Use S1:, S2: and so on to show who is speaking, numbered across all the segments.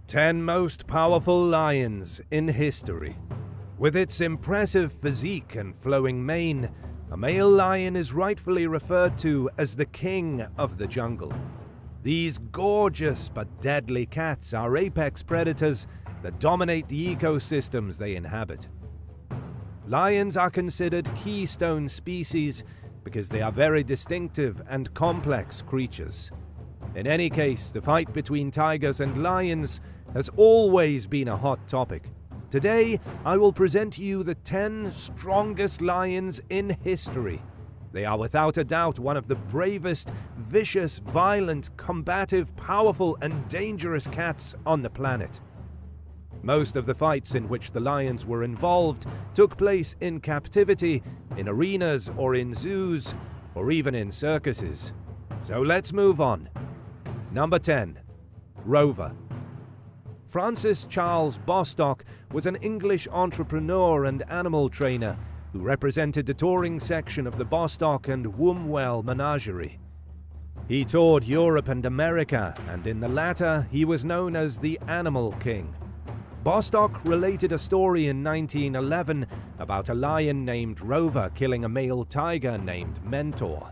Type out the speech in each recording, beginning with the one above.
S1: 10 most powerful lions in history. With its impressive physique and flowing mane, a male lion is rightfully referred to as the king of the jungle. These gorgeous but deadly cats are apex predators that dominate the ecosystems they inhabit. Lions are considered keystone species because they are very distinctive and complex creatures. In any case, the fight between tigers and lions has always been a hot topic. Today, I will present you the 10 strongest lions in history. They are without a doubt one of the bravest, vicious, violent, combative, powerful, and dangerous cats on the planet. Most of the fights in which the lions were involved took place in captivity, in arenas or in zoos, or even in circuses. So let's move on. Number 10. Rover. Francis Charles Bostock was an English entrepreneur and animal trainer who represented the touring section of the Bostock and Wombwell Menagerie. He toured Europe and America, and in the latter he was known as the Animal King. Bostock related a story in 1911 about a lion named Rover killing a male tiger named Mentor.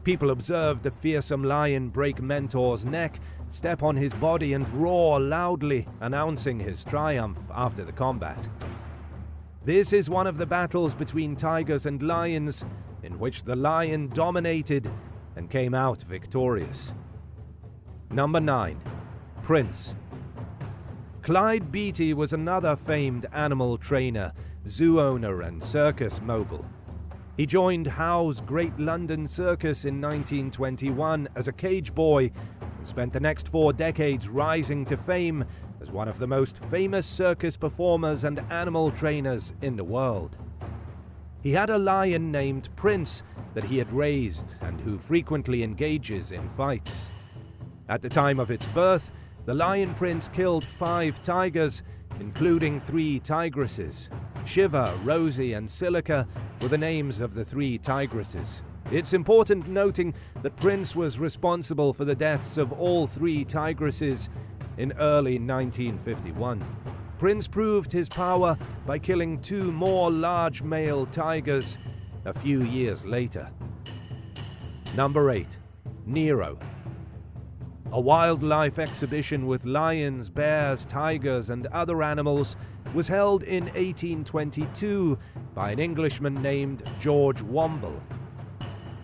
S1: People observed the fearsome lion break Mentor's neck, step on his body and roar loudly, announcing his triumph after the combat. This is one of the battles between tigers and lions in which the lion dominated and came out victorious. Number 9. Prince. Clyde Beatty was another famed animal trainer, zoo owner and circus mogul. He joined Howe's Great London Circus in 1921 as a cage boy and spent the next 4 decades rising to fame as one of the most famous circus performers and animal trainers in the world. He had a lion named Prince that he had raised and who frequently engages in fights. At the time of its birth, the Lion Prince killed 5 tigers, including 3 tigresses. Shiva, Rosie, and Silica were the names of the 3 tigresses. It's important noting that Prince was responsible for the deaths of all 3 tigresses in early 1951. Prince proved his power by killing 2 more large male tigers a few years later. Number 8. Nero. A wildlife exhibition with lions, bears, tigers, and other animals was held in 1822 by an Englishman named George Womble.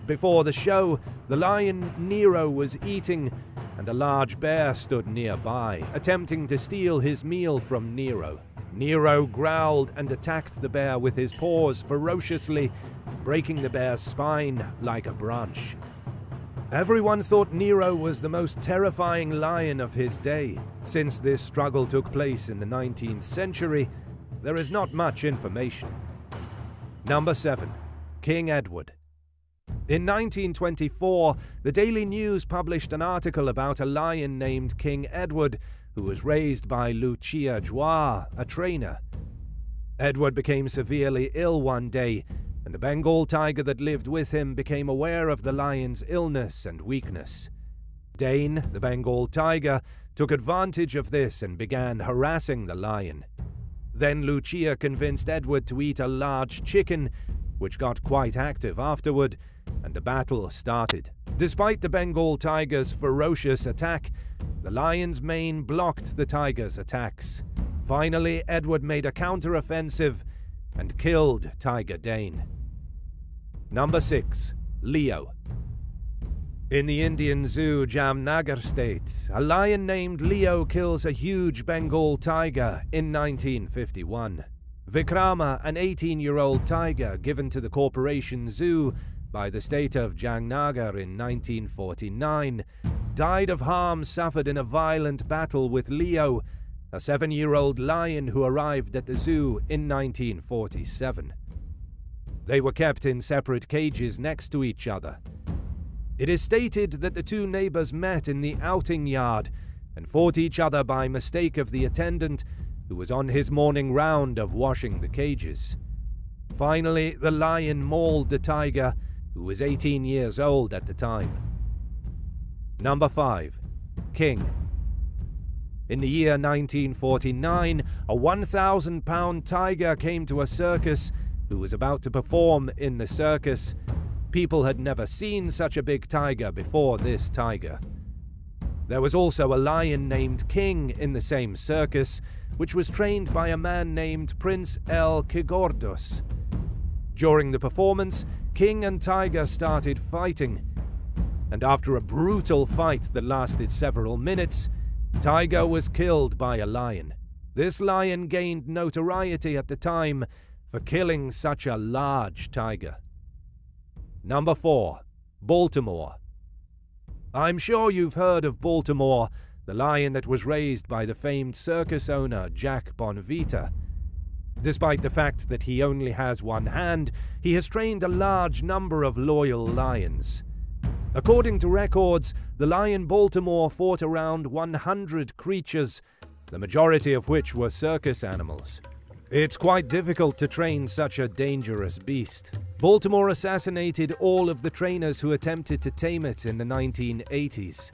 S1: Before the show, the lion Nero was eating, and a large bear stood nearby, attempting to steal his meal from Nero. Nero growled and attacked the bear with his paws ferociously, breaking the bear's spine like a branch. Everyone thought Nero was the most terrifying lion of his day. Since this struggle took place in the 19th century, there is not much information. Number 7. King Edward. In 1924, the Daily News published an article about a lion named King Edward, who was raised by Lucia Joie, a trainer. Edward became severely ill one day, and the Bengal tiger that lived with him became aware of the lion's illness and weakness. Dane, the Bengal tiger, took advantage of this and began harassing the lion. Then Lucia convinced Edward to eat a large chicken, which got quite active afterward, and the battle started. Despite the Bengal tiger's ferocious attack, the lion's mane blocked the tiger's attacks. Finally, Edward made a counter-offensive and killed Tiger Dane. Number 6. Leo. In the Indian zoo Jamnagar state, a lion named Leo kills a huge Bengal tiger in 1951. Vikrama, an 18-year-old tiger given to the Corporation Zoo by the state of Jamnagar in 1949, died of harm suffered in a violent battle with Leo, a 7-year-old lion who arrived at the zoo in 1947. They were kept in separate cages next to each other. It is stated that the 2 neighbors met in the outing yard and fought each other by mistake of the attendant who was on his morning round of washing the cages. Finally, the lion mauled the tiger, who was 18 years old at the time. Number 5. King. In the year 1949, a 1,000-pound tiger came to a circus who was about to perform in the circus. People had never seen such a big tiger before this tiger. There was also a lion named King in the same circus, which was trained by a man named Prince El Kigordos. During the performance, King and Tiger started fighting, and after a brutal fight that lasted several minutes, Tiger was killed by a lion. This lion gained notoriety at the time for killing such a large tiger. Number 4. Baltimore. I'm sure you've heard of Baltimore, the lion that was raised by the famed circus owner Jack Bonvita. Despite the fact that he only has one hand, he has trained a large number of loyal lions. According to records, the lion Baltimore fought around 100 creatures, the majority of which were circus animals. It's quite difficult to train such a dangerous beast. Baltimore assassinated all of the trainers who attempted to tame it in the 1980s.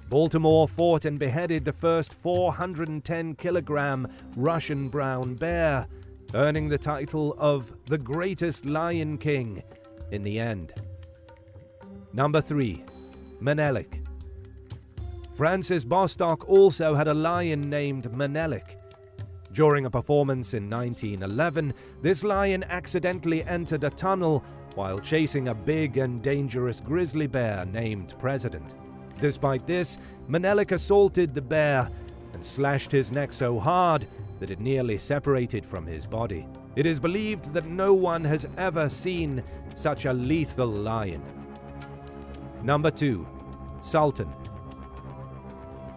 S1: Baltimore fought and beheaded the first 410-kilogram Russian brown bear, earning the title of the greatest Lion King in the end. Number 3. Menelik. Francis Bostock also had a lion named Menelik. During a performance in 1911, this lion accidentally entered a tunnel while chasing a big and dangerous grizzly bear named President. Despite this, Menelik assaulted the bear and slashed his neck so hard that it nearly separated from his body. It is believed that no one has ever seen such a lethal lion. Number 2. Sultan.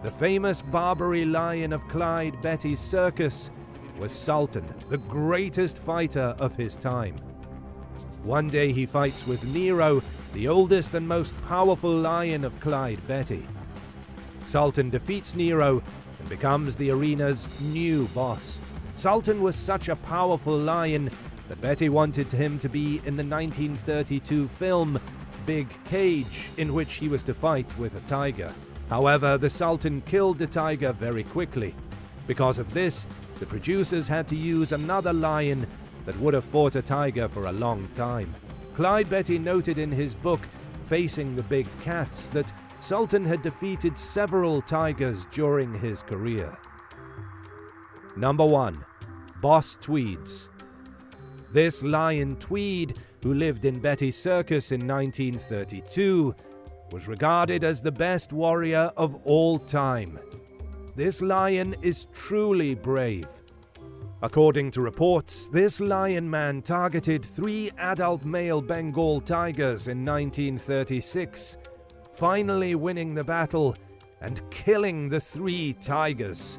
S1: The famous Barbary lion of Clyde Beatty's circus was Sultan, the greatest fighter of his time. One day he fights with Nero, the oldest and most powerful lion of Clyde Beatty. Sultan defeats Nero and becomes the arena's new boss. Sultan was such a powerful lion that Beatty wanted him to be in the 1932 film Big Cage, in which he was to fight with a tiger. However, the Sultan killed the tiger very quickly. Because of this, the producers had to use another lion that would have fought a tiger for a long time. Clyde Beatty noted in his book, Facing the Big Cats, that Sultan had defeated several tigers during his career. Number 1. Boss Tweeds. This lion Tweed, who lived in Beatty's circus in 1932, was regarded as the best warrior of all time. This lion is truly brave. According to reports, this lion man targeted 3 adult male Bengal tigers in 1936, finally winning the battle and killing the 3 tigers.